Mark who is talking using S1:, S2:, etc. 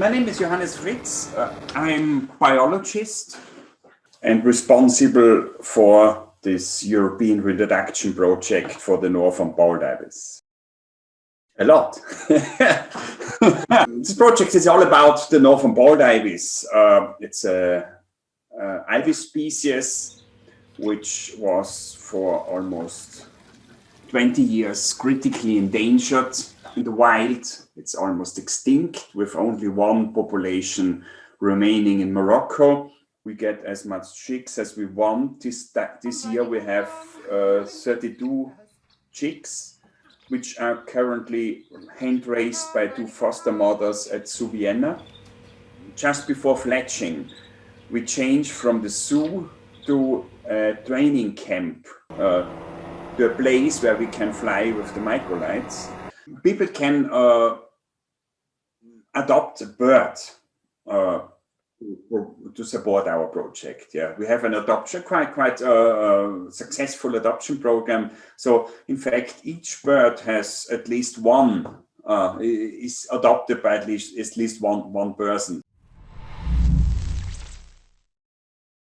S1: My name is Johannes Fritz. I'm biologist and responsible for this European Reintroduction project for the Northern Bald Ibis. A lot. This project is all about the Northern Bald Ibis. It's a ibis species which was for almost 20 years critically endangered in the wild. It's almost extinct with only one population remaining in Morocco. We get as much chicks as we want. This year we have 32 chicks, which are currently hand-raised by two foster mothers at Zoo Vienna. Just before fledging, we change from the zoo to a training camp, to a place where we can fly with the microlights. People can adopt a bird to support our project. Yeah, we have an adoption, quite successful adoption program. So in fact, each bird has at least one is adopted by at least one person.